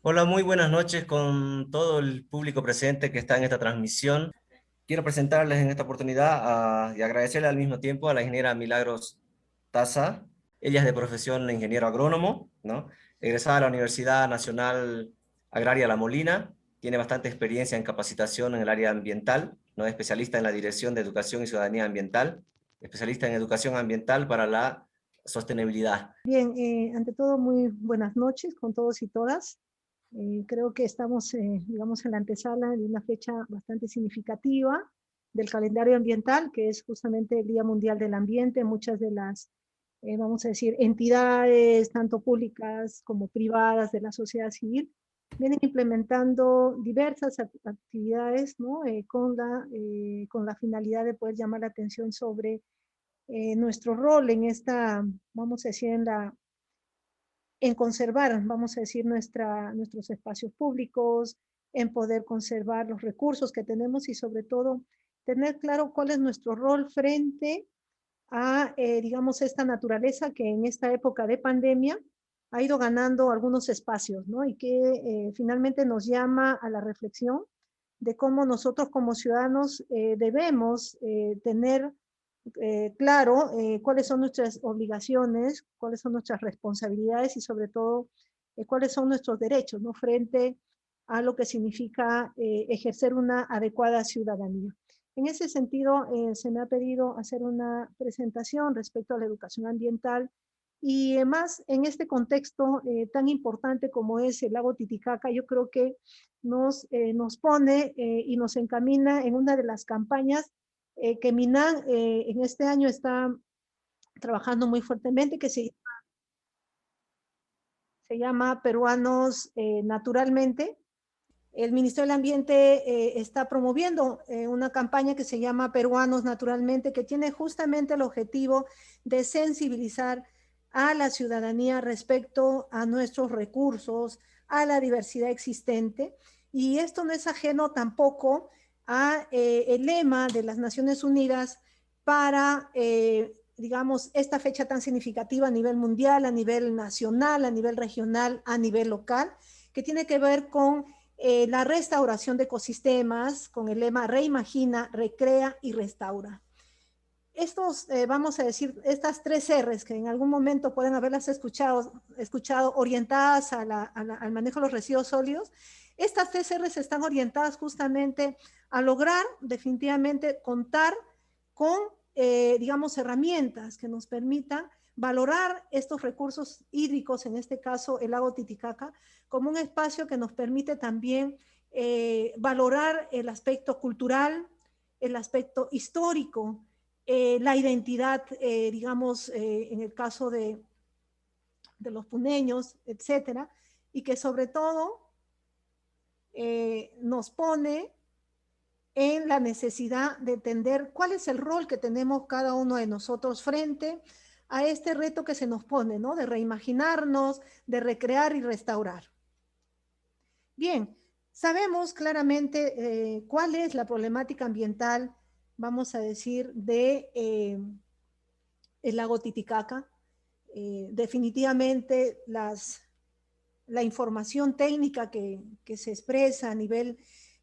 Hola, muy buenas noches con todo el público presente que está en esta transmisión. Quiero presentarles en esta oportunidad y agradecerle al mismo tiempo a la ingeniera Milagros Taza. Ella es de profesión ingeniero agrónomo, ¿no? Egresada de la Universidad Nacional Agraria La Molina. Tiene bastante experiencia en capacitación en el área ambiental, ¿no? Especialista en la Dirección de Educación y Ciudadanía Ambiental, especialista en educación ambiental para la sostenibilidad. Bien, ante todo, muy buenas noches con todos y todas. Creo que estamos, digamos, en la antesala de una fecha bastante significativa del calendario ambiental, que es justamente el Día Mundial del Ambiente. Muchas de las, vamos a decir, entidades, tanto públicas como privadas de la sociedad civil, vienen implementando diversas actividades, ¿no? Con la finalidad de poder llamar la atención sobre nuestro rol en esta, vamos a decir, en conservar, vamos a decir, nuestros espacios públicos, en poder conservar los recursos que tenemos y sobre todo tener claro cuál es nuestro rol frente a, digamos, esta naturaleza que en esta época de pandemia ha ido ganando algunos espacios, ¿no? Y que finalmente nos llama a la reflexión de cómo nosotros como ciudadanos debemos tener claro cuáles son nuestras obligaciones, cuáles son nuestras responsabilidades y sobre todo cuáles son nuestros derechos, ¿no? Frente a lo que significa ejercer una adecuada ciudadanía. En ese sentido, se me ha pedido hacer una presentación respecto a la educación ambiental y más en este contexto tan importante como es el lago Titicaca. Yo creo que nos pone y nos encamina en una de las campañas que MINAN en este año está trabajando muy fuertemente, que se llama Peruanos Naturalmente. El Ministerio del Ambiente está promoviendo una campaña que se llama Peruanos Naturalmente, que tiene justamente el objetivo de sensibilizar a la ciudadanía respecto a nuestros recursos, a la diversidad existente. Y esto no es ajeno tampoco a el lema de las Naciones Unidas para, digamos, esta fecha tan significativa a nivel mundial, a nivel nacional, a nivel regional, a nivel local, que tiene que ver con la restauración de ecosistemas, con el lema reimagina, recrea y restaura. Estos, vamos a decir, estas tres R's que en algún momento pueden haberlas escuchado orientadas al manejo de los residuos sólidos, estas tres R's están orientadas justamente a lograr definitivamente contar con, digamos, herramientas que nos permitan valorar estos recursos hídricos, en este caso el lago Titicaca, como un espacio que nos permite también valorar el aspecto cultural, el aspecto histórico, la identidad, digamos, en el caso de los puneños, etcétera, y que sobre todo nos pone en la necesidad de entender cuál es el rol que tenemos cada uno de nosotros frente a este reto que se nos pone, ¿no? De reimaginarnos, de recrear y restaurar. Bien, sabemos claramente cuál es la problemática ambiental, vamos a decir, de el lago Titicaca. Definitivamente la información técnica que se expresa a nivel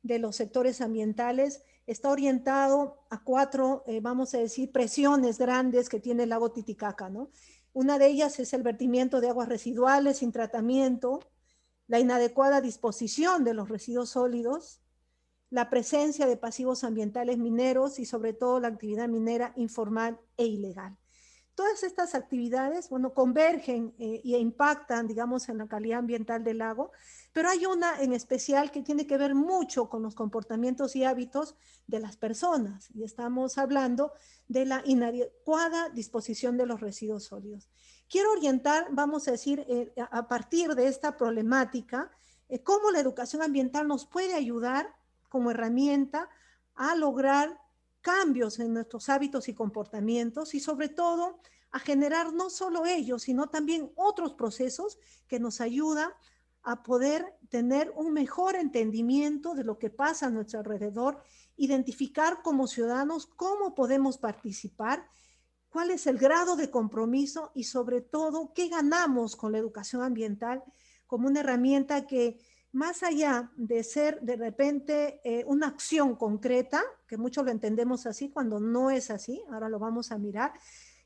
de los sectores ambientales está orientado a cuatro, vamos a decir, presiones grandes que tiene el lago Titicaca, ¿no? Una de ellas es el vertimiento de aguas residuales sin tratamiento, la inadecuada disposición de los residuos sólidos, la presencia de pasivos ambientales mineros y sobre todo la actividad minera informal e ilegal. Todas estas actividades, bueno, convergen e impactan, digamos, en la calidad ambiental del lago, pero hay una en especial que tiene que ver mucho con los comportamientos y hábitos de las personas, y estamos hablando de la inadecuada disposición de los residuos sólidos. Quiero orientar, vamos a decir, a partir de esta problemática, cómo la educación ambiental nos puede ayudar como herramienta a lograr cambios en nuestros hábitos y comportamientos y sobre todo a generar no solo ellos, sino también otros procesos que nos ayudan a poder tener un mejor entendimiento de lo que pasa a nuestro alrededor, identificar como ciudadanos cómo podemos participar, cuál es el grado de compromiso y sobre todo qué ganamos con la educación ambiental como una herramienta que, más allá de ser de repente una acción concreta, que muchos lo entendemos así cuando no es así, ahora lo vamos a mirar,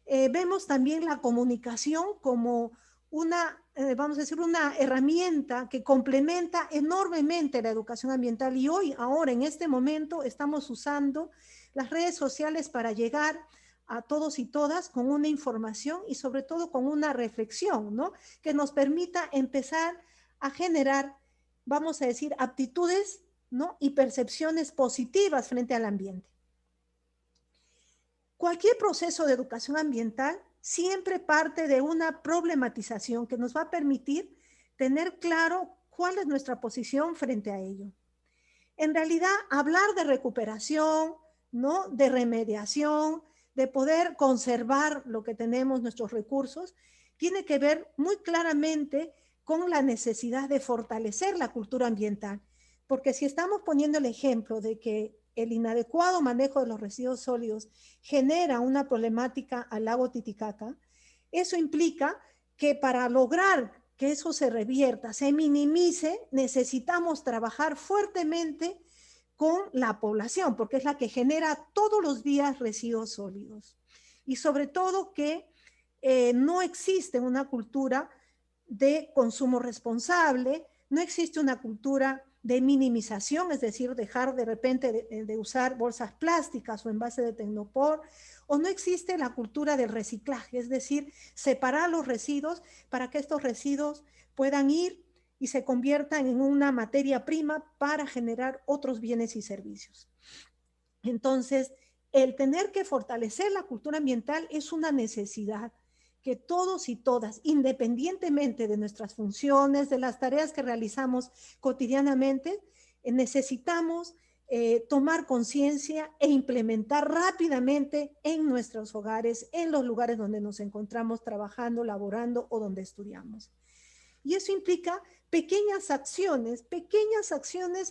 vemos también la comunicación como una, vamos a decir, una herramienta que complementa enormemente la educación ambiental. Y hoy, ahora, en este momento, estamos usando las redes sociales para llegar a todos y todas con una información y sobre todo con una reflexión, ¿no? Que nos permita empezar a generar, vamos a decir, aptitudes, ¿no? Y percepciones positivas frente al ambiente. Cualquier proceso de educación ambiental siempre parte de una problematización que nos va a permitir tener claro cuál es nuestra posición frente a ello. En realidad, hablar de recuperación, ¿no? De remediación, de poder conservar lo que tenemos, nuestros recursos, tiene que ver muy claramente con la necesidad de fortalecer la cultura ambiental. Porque si estamos poniendo el ejemplo de que el inadecuado manejo de los residuos sólidos genera una problemática al lago Titicaca, eso implica que para lograr que eso se revierta, se minimice, necesitamos trabajar fuertemente con la población, porque es la que genera todos los días residuos sólidos. Y sobre todo que no existe una cultura de consumo responsable, no existe una cultura de minimización, es decir, dejar de repente de usar bolsas plásticas o envases de Tecnopor, o no existe la cultura del reciclaje, es decir, separar los residuos para que estos residuos puedan ir y se conviertan en una materia prima para generar otros bienes y servicios. Entonces, el tener que fortalecer la cultura ambiental es una necesidad que todos y todas, independientemente de nuestras funciones, de las tareas que realizamos cotidianamente, necesitamos tomar conciencia e implementar rápidamente en nuestros hogares, en los lugares donde nos encontramos trabajando, laborando o donde estudiamos. Y eso implica pequeñas acciones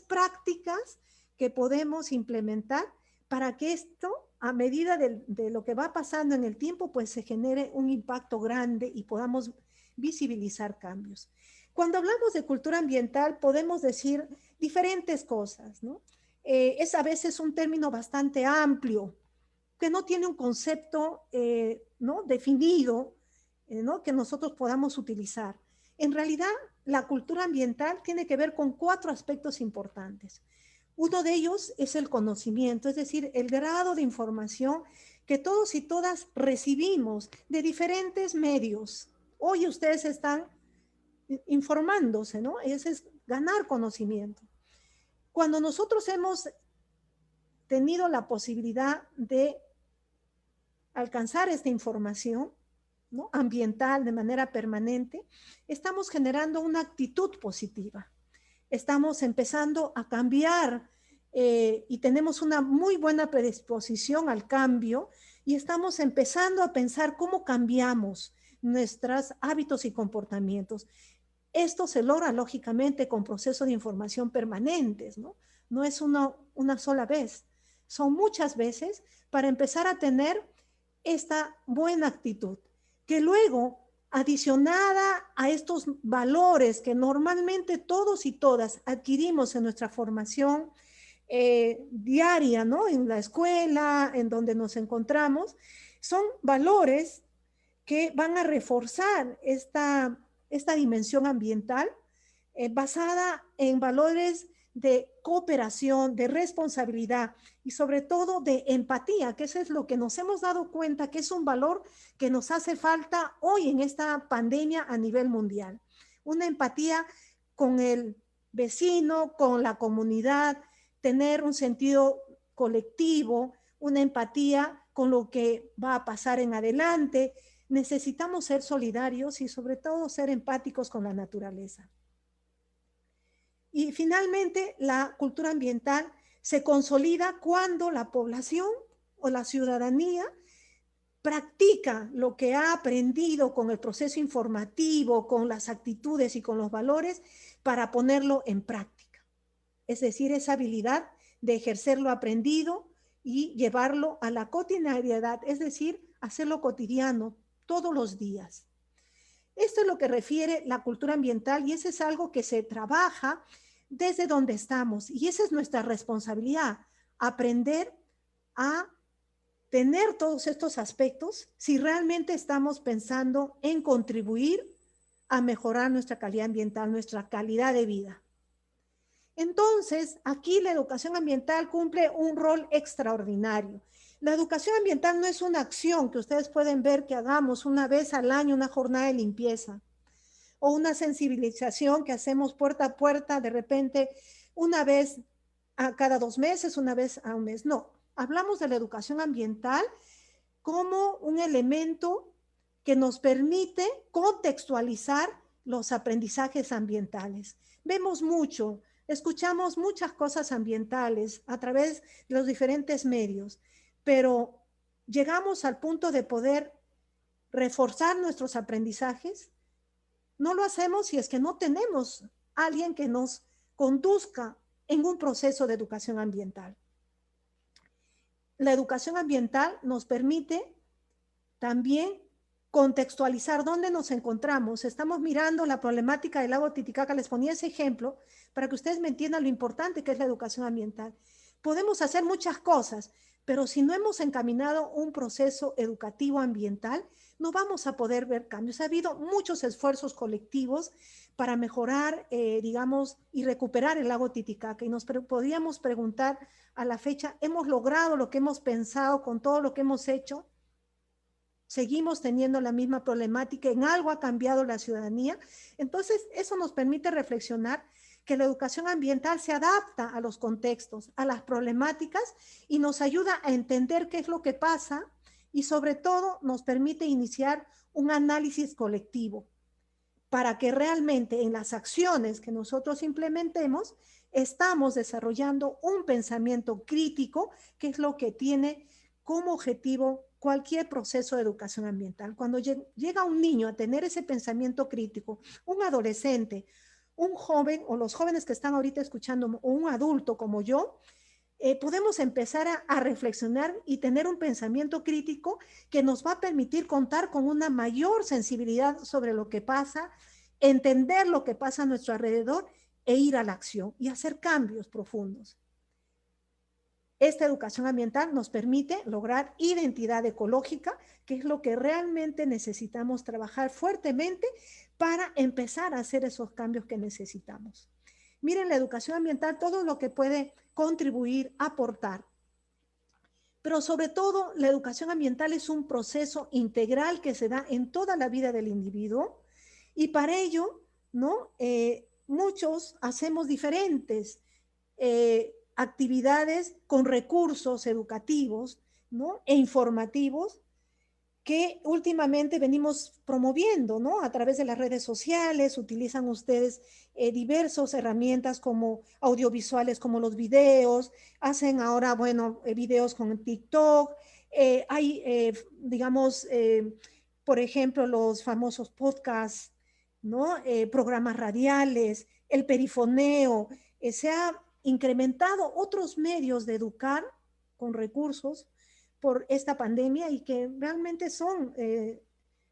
prácticas que podemos implementar para que esto, a medida de lo que va pasando en el tiempo, pues se genere un impacto grande y podamos visibilizar cambios. Cuando hablamos de cultura ambiental, podemos decir diferentes cosas, ¿no? Es a veces un término bastante amplio, que no tiene un concepto ¿no? definido, ¿no? que nosotros podamos utilizar. En realidad, la cultura ambiental tiene que ver con 4 aspectos importantes. Uno de ellos es el conocimiento, es decir, el grado de información que todos y todas recibimos de diferentes medios. Hoy ustedes están informándose, ¿no? Ese es ganar conocimiento. Cuando nosotros hemos tenido la posibilidad de alcanzar esta información, ¿no? ambiental de manera permanente, estamos generando una actitud positiva. Estamos empezando a cambiar y tenemos una muy buena predisposición al cambio y estamos empezando a pensar cómo cambiamos nuestros hábitos y comportamientos. Esto se logra lógicamente con procesos de información permanentes, ¿no? No es una sola vez, son muchas veces para empezar a tener esta buena actitud, que luego, adicionada a estos valores que normalmente todos y todas adquirimos en nuestra formación diaria, ¿no? En la escuela, en donde nos encontramos, son valores que van a reforzar esta dimensión ambiental basada en valores de cooperación, de responsabilidad y sobre todo de empatía, que eso es lo que nos hemos dado cuenta que es un valor que nos hace falta hoy en esta pandemia a nivel mundial. Una empatía con el vecino, con la comunidad, tener un sentido colectivo, una empatía con lo que va a pasar en adelante. Necesitamos ser solidarios y sobre todo ser empáticos con la naturaleza. Y finalmente, la cultura ambiental se consolida cuando la población o la ciudadanía practica lo que ha aprendido con el proceso informativo, con las actitudes y con los valores para ponerlo en práctica. Es decir, esa habilidad de ejercer lo aprendido y llevarlo a la cotidianidad, es decir, hacerlo cotidiano todos los días. Esto es lo que refiere la cultura ambiental y eso es algo que se trabaja desde donde estamos y esa es nuestra responsabilidad, aprender a tener todos estos aspectos si realmente estamos pensando en contribuir a mejorar nuestra calidad ambiental, nuestra calidad de vida. Entonces, aquí la educación ambiental cumple un rol extraordinario. La educación ambiental no es una acción que ustedes pueden ver que hagamos una vez al año, una jornada de limpieza, o una sensibilización que hacemos puerta a puerta, de repente, una vez a cada 2 meses, una vez a un mes. No, hablamos de la educación ambiental como un elemento que nos permite contextualizar los aprendizajes ambientales. Vemos mucho, escuchamos muchas cosas ambientales a través de los diferentes medios, pero llegamos al punto de poder reforzar nuestros aprendizajes. No lo hacemos si es que no tenemos alguien que nos conduzca en un proceso de educación ambiental. La educación ambiental nos permite también contextualizar dónde nos encontramos. Estamos mirando la problemática del lago Titicaca. Les ponía ese ejemplo para que ustedes me entiendan lo importante que es la educación ambiental. Podemos hacer muchas cosas, pero si no hemos encaminado un proceso educativo ambiental, no vamos a poder ver cambios. Ha habido muchos esfuerzos colectivos para mejorar, digamos, y recuperar el lago Titicaca. Y nos podríamos preguntar a la fecha, ¿hemos logrado lo que hemos pensado con todo lo que hemos hecho? Seguimos teniendo la misma problemática, en algo ha cambiado la ciudadanía. Entonces, eso nos permite reflexionar que la educación ambiental se adapta a los contextos, a las problemáticas y nos ayuda a entender qué es lo que pasa y sobre todo nos permite iniciar un análisis colectivo para que realmente en las acciones que nosotros implementemos estamos desarrollando un pensamiento crítico, que es lo que tiene como objetivo cualquier proceso de educación ambiental. Cuando llega un niño a tener ese pensamiento crítico, un adolescente, un joven o los jóvenes que están ahorita escuchando o un adulto como yo, podemos empezar a reflexionar y tener un pensamiento crítico que nos va a permitir contar con una mayor sensibilidad sobre lo que pasa, entender lo que pasa a nuestro alrededor e ir a la acción y hacer cambios profundos. Esta educación ambiental nos permite lograr identidad ecológica, que es lo que realmente necesitamos trabajar fuertemente para empezar a hacer esos cambios que necesitamos. Miren, la educación ambiental, todo lo que puede contribuir, aportar. Pero sobre todo, la educación ambiental es un proceso integral que se da en toda la vida del individuo y para ello, ¿no? Muchos hacemos diferentes actividades con recursos educativos, ¿no? E informativos que últimamente venimos promoviendo, ¿no? A través de las redes sociales, utilizan ustedes diversas herramientas como audiovisuales, como los videos, hacen ahora, bueno, videos con TikTok, hay, digamos, por ejemplo, los famosos podcasts, ¿no? Programas radiales, el perifoneo, se ha incrementado otros medios de educar con recursos por esta pandemia y que realmente son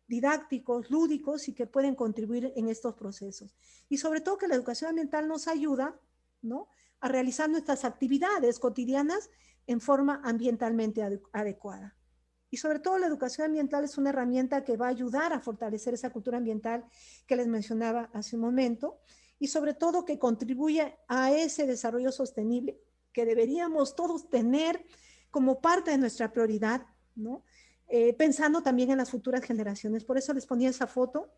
didácticos, lúdicos y que pueden contribuir en estos procesos. Y sobre todo que la educación ambiental nos ayuda, ¿no? A realizar nuestras actividades cotidianas en forma ambientalmente adecuada. Y sobre todo la educación ambiental es una herramienta que va a ayudar a fortalecer esa cultura ambiental que les mencionaba hace un momento y sobre todo que contribuye a ese desarrollo sostenible que deberíamos todos tener como parte de nuestra prioridad, ¿no? Pensando también en las futuras generaciones. Por eso les ponía esa foto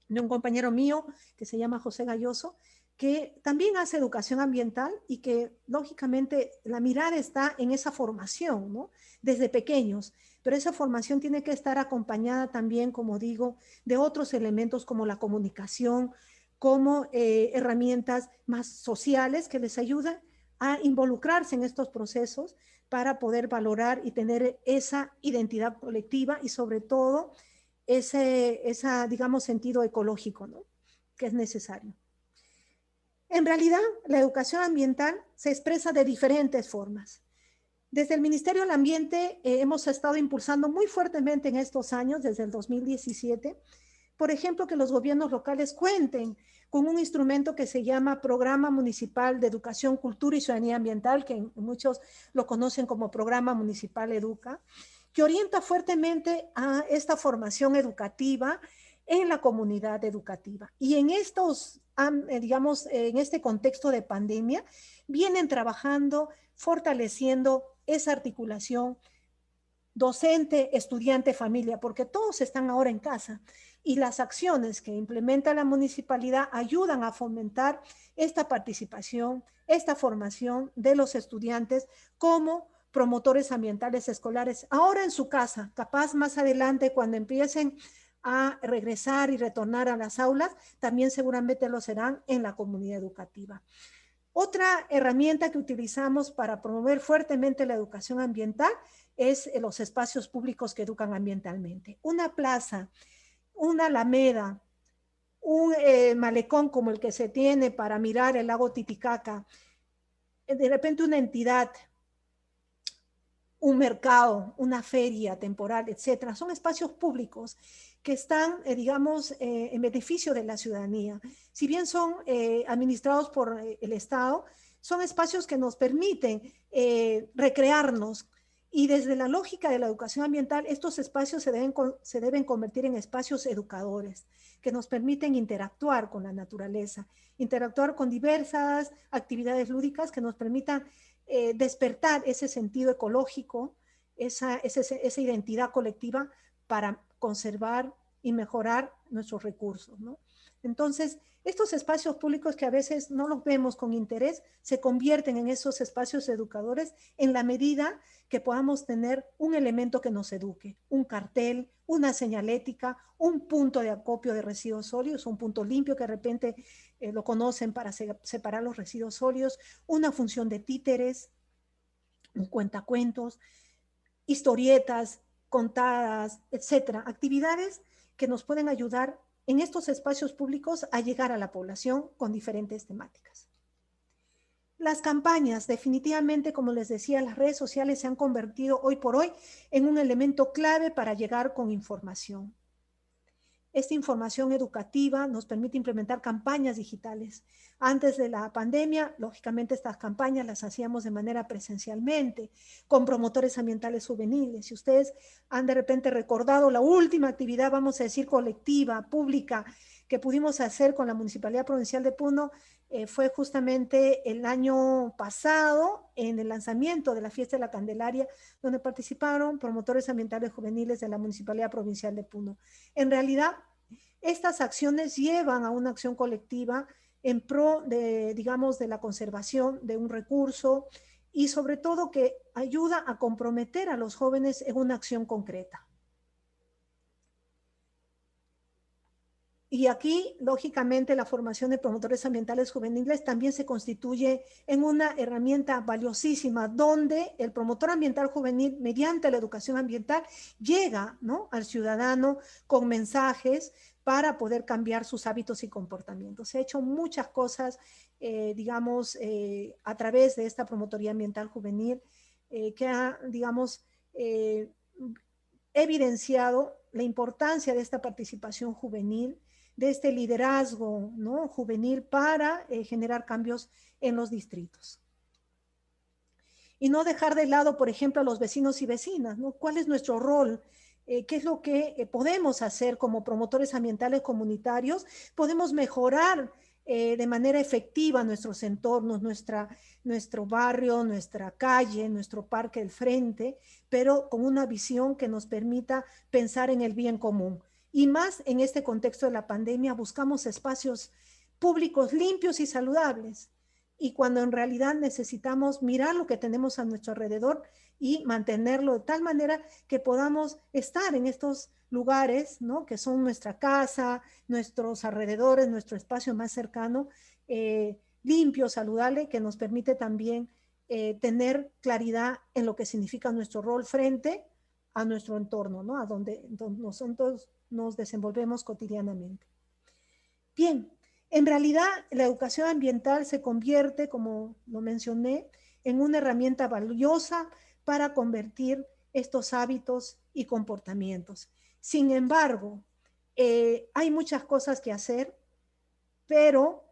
de un compañero mío que se llama José Galloso, que también hace educación ambiental y que lógicamente la mirada está en esa formación, ¿no? Desde pequeños, pero esa formación tiene que estar acompañada también, como digo, de otros elementos como la comunicación, como herramientas más sociales que les ayudan a involucrarse en estos procesos para poder valorar y tener esa identidad colectiva y sobre todo digamos, sentido ecológico, ¿no? Que es necesario. En realidad, la educación ambiental se expresa de diferentes formas. Desde el Ministerio del Ambiente hemos estado impulsando muy fuertemente en estos años, desde el 2017, por ejemplo, que los gobiernos locales cuenten con un instrumento que se llama Programa Municipal de Educación, Cultura y Ciudadanía Ambiental, que muchos lo conocen como Programa Municipal Educa, que orienta fuertemente a esta formación educativa en la comunidad educativa. Y en estos, digamos, en este contexto de pandemia, vienen trabajando, fortaleciendo esa articulación docente, estudiante, familia, porque todos están ahora en casa y las acciones que implementa la municipalidad ayudan a fomentar esta participación, esta formación de los estudiantes como promotores ambientales escolares, ahora en su casa, capaz más adelante cuando empiecen a regresar y retornar a las aulas, también seguramente lo serán en la comunidad educativa. Otra herramienta que utilizamos para promover fuertemente la educación ambiental es los espacios públicos que educan ambientalmente. Una plaza, una alameda, un malecón como el que se tiene para mirar el lago Titicaca, de repente una entidad, un mercado, una feria temporal, etcétera. Son espacios públicos que están, digamos, en beneficio de la ciudadanía. Si bien son administrados por el Estado, son espacios que nos permiten recrearnos. Y desde la lógica de la educación ambiental, estos espacios se deben convertir en espacios educadores que nos permiten interactuar con la naturaleza, interactuar con diversas actividades lúdicas que nos permitan despertar ese sentido ecológico, esa identidad colectiva para conservar y mejorar nuestros recursos, ¿no? Entonces, estos espacios públicos que a veces no los vemos con interés, se convierten en esos espacios educadores en la medida que podamos tener un elemento que nos eduque, un cartel, una señalética, un punto de acopio de residuos sólidos, un punto limpio que de repente lo conocen para separar los residuos sólidos, una función de títeres, un cuentacuentos, historietas contadas, etcétera, actividades que nos pueden ayudar en estos espacios públicos a llegar a la población con diferentes temáticas. Las campañas, definitivamente, como les decía, las redes sociales se han convertido hoy por hoy en un elemento clave para llegar con información. Esta información educativa nos permite implementar campañas digitales. Antes de la pandemia, lógicamente estas campañas las hacíamos de manera presencialmente, con promotores ambientales juveniles. Si ustedes han de repente recordado la última actividad, vamos a decir, colectiva, pública, que pudimos hacer con la Municipalidad Provincial de Puno, fue justamente el año pasado en el lanzamiento de la Fiesta de la Candelaria, donde participaron promotores ambientales juveniles de la Municipalidad Provincial de Puno. En realidad, estas acciones llevan a una acción colectiva en pro de, digamos, de la conservación de un recurso y sobre todo que ayuda a comprometer a los jóvenes en una acción concreta. Y aquí, lógicamente, la formación de promotores ambientales juveniles también se constituye en una herramienta valiosísima donde el promotor ambiental juvenil, mediante la educación ambiental, llega, ¿no?, al ciudadano con mensajes para poder cambiar sus hábitos y comportamientos. Se ha hecho muchas cosas, digamos, a través de esta promotoría ambiental juvenil que ha, digamos, evidenciado la importancia de esta participación juvenil, de este liderazgo, ¿no?, juvenil para generar cambios en los distritos. Y no dejar de lado, por ejemplo, a los vecinos y vecinas, ¿no? ¿Cuál es nuestro rol? ¿Qué es lo que podemos hacer como promotores ambientales comunitarios? Podemos mejorar de manera efectiva nuestros entornos, nuestro barrio, nuestra calle, nuestro parque del frente, pero con una visión que nos permita pensar en el bien común. Y más en este contexto de la pandemia, buscamos espacios públicos limpios y saludables. Y cuando en realidad necesitamos mirar lo que tenemos a nuestro alrededor y mantenerlo de tal manera que podamos estar en estos lugares, ¿no?, que son nuestra casa, nuestros alrededores, nuestro espacio más cercano, limpio, saludable, que nos permite también tener claridad en lo que significa nuestro rol frente a nuestro entorno, ¿no?, a donde nosotros nos desenvolvemos cotidianamente. Bien, en realidad la educación ambiental se convierte, como lo mencioné, en una herramienta valiosa para convertir estos hábitos y comportamientos. Sin embargo, Hay muchas cosas que hacer, pero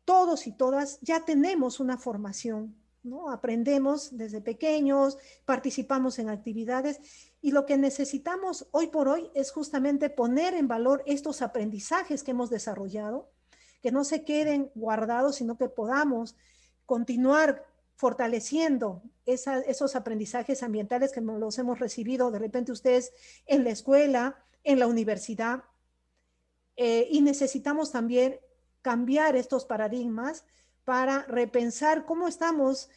todos y todas ya tenemos una formación, ¿no? Aprendemos desde pequeños, participamos en actividades y lo que necesitamos hoy por hoy es justamente poner en valor estos aprendizajes que hemos desarrollado, que no se queden guardados, sino que podamos continuar fortaleciendo esos aprendizajes ambientales que los hemos recibido de repente ustedes en la escuela, en la universidad, y necesitamos también cambiar estos paradigmas para repensar cómo estamos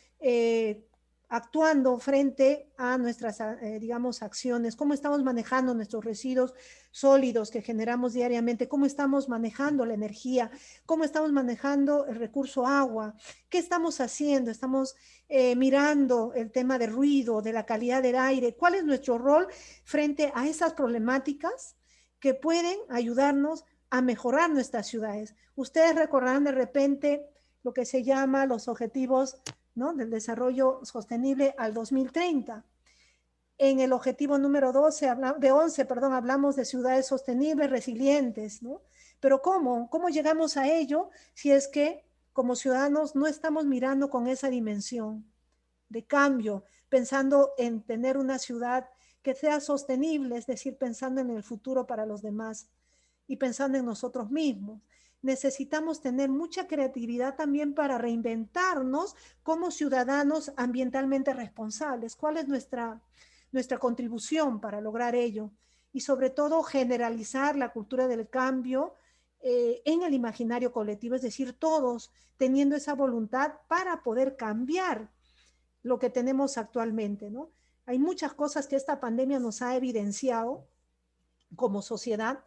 actuando frente a nuestras, digamos, acciones, cómo estamos manejando nuestros residuos sólidos que generamos diariamente, cómo estamos manejando la energía, cómo estamos manejando el recurso agua, qué estamos haciendo, estamos mirando el tema del ruido, de la calidad del aire, cuál es nuestro rol frente a esas problemáticas que pueden ayudarnos a mejorar nuestras ciudades. Ustedes recordarán de repente lo que se llama los objetivos, ¿no?, del desarrollo sostenible al 2030. En el objetivo número 11, hablamos de ciudades sostenibles, resilientes, ¿no? Pero ¿cómo llegamos a ello si es que como ciudadanos no estamos mirando con esa dimensión de cambio, pensando en tener una ciudad que sea sostenible, es decir, pensando en el futuro para los demás y pensando en nosotros mismos? Necesitamos tener mucha creatividad también para reinventarnos como ciudadanos ambientalmente responsables. ¿Cuál es nuestra contribución para lograr ello? Y sobre todo generalizar la cultura del cambio en el imaginario colectivo, es decir, todos teniendo esa voluntad para poder cambiar lo que tenemos actualmente, ¿no? Hay muchas cosas que esta pandemia nos ha evidenciado como sociedad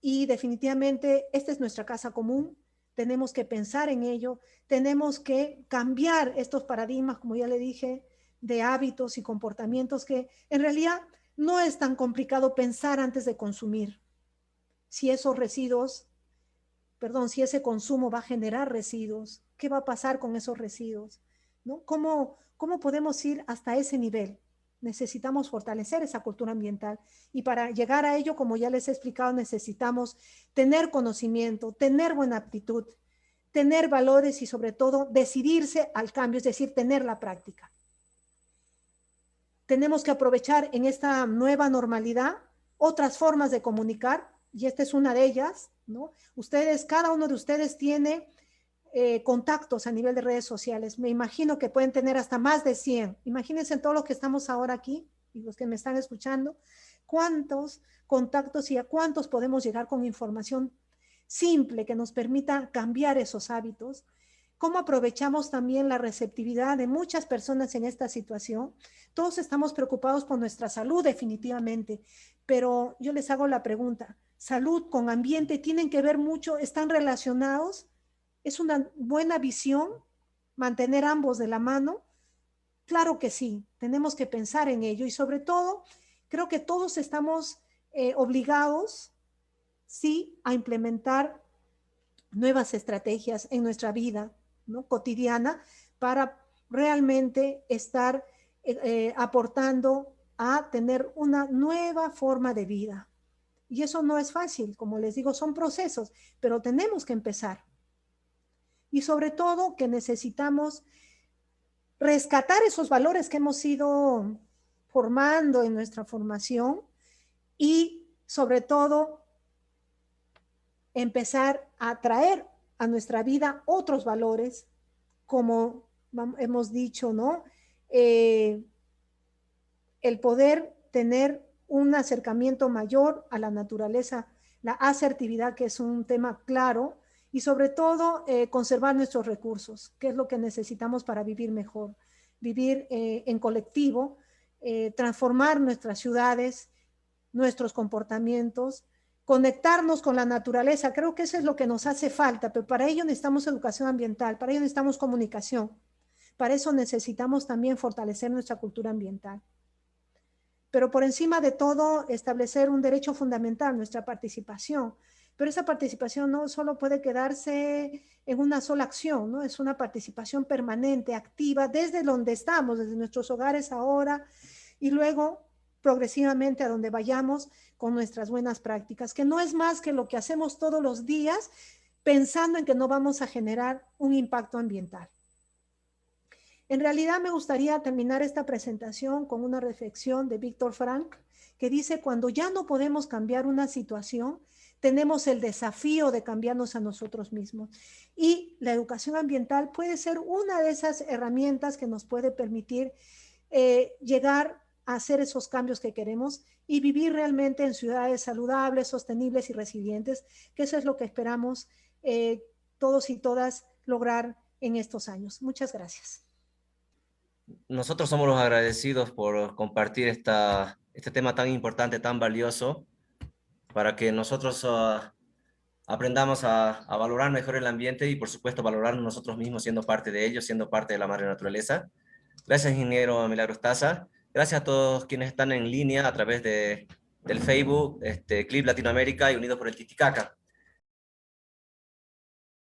y definitivamente esta es nuestra casa común, tenemos que pensar en ello, tenemos que cambiar estos paradigmas, como ya le dije, de hábitos y comportamientos que en realidad no es tan complicado pensar antes de consumir. Si esos residuos, si ese consumo va a generar residuos, ¿qué va a pasar con esos residuos? ¿No? ¿Cómo podemos ir hasta ese nivel? Necesitamos fortalecer esa cultura ambiental y para llegar a ello, como ya les he explicado, necesitamos tener conocimiento, tener buena aptitud, tener valores y sobre todo decidirse al cambio, es decir, tener la práctica. Tenemos que aprovechar en esta nueva normalidad otras formas de comunicar y esta es una de ellas, ¿no? Cada uno de ustedes tiene contactos a nivel de redes sociales. Me imagino que pueden tener hasta más de 100. Imagínense todos los que estamos ahora aquí y los que me están escuchando, cuántos contactos y a cuántos podemos llegar con información simple que nos permita cambiar esos hábitos. Cómo aprovechamos también la receptividad de muchas personas en esta situación. Todos estamos preocupados por nuestra salud definitivamente, pero yo les hago la pregunta, ¿salud con ambiente tienen que ver mucho? ¿Están relacionados? ¿Es una buena visión mantener ambos de la mano? Claro que sí, tenemos que pensar en ello y sobre todo, creo que todos estamos obligados, sí, a implementar nuevas estrategias en nuestra vida, ¿no?, cotidiana para realmente estar aportando a tener una nueva forma de vida. Y eso no es fácil, como les digo, son procesos, pero tenemos que empezar. Y sobre todo que necesitamos rescatar esos valores que hemos ido formando en nuestra formación y sobre todo empezar a traer a nuestra vida otros valores, como hemos dicho, ¿no? El poder tener un acercamiento mayor a la naturaleza, la asertividad, que es un tema claro, y sobre todo conservar nuestros recursos, que es lo que necesitamos para vivir mejor, vivir en colectivo, transformar nuestras ciudades, nuestros comportamientos, conectarnos con la naturaleza. Creo que eso es lo que nos hace falta, pero para ello necesitamos educación ambiental, para ello necesitamos comunicación, para eso necesitamos también fortalecer nuestra cultura ambiental. Pero por encima de todo, establecer un derecho fundamental, nuestra participación. Pero esa participación no solo puede quedarse en una sola acción, ¿no? Es una participación permanente, activa, desde donde estamos, desde nuestros hogares ahora, y luego progresivamente a donde vayamos, con nuestras buenas prácticas, que no es más que lo que hacemos todos los días pensando en que no vamos a generar un impacto ambiental. En realidad me gustaría terminar esta presentación con una reflexión de Víctor Frank, que dice: cuando ya no podemos cambiar una situación, tenemos el desafío de cambiarnos a nosotros mismos. Y la educación ambiental puede ser una de esas herramientas que nos puede permitir llegar a hacer esos cambios que queremos y vivir realmente en ciudades saludables, sostenibles y resilientes, que eso es lo que esperamos todos y todas lograr en estos años. Muchas gracias. Nosotros somos los agradecidos por compartir este tema tan importante, tan valioso, para que nosotros aprendamos a valorar mejor el ambiente y, por supuesto, valorarnos nosotros mismos siendo parte de ello, siendo parte de la madre naturaleza. Gracias, ingeniero Milagros Taza. Gracias a todos quienes están en línea a través del Facebook, CLIP Latinoamérica y Unidos por el Titicaca.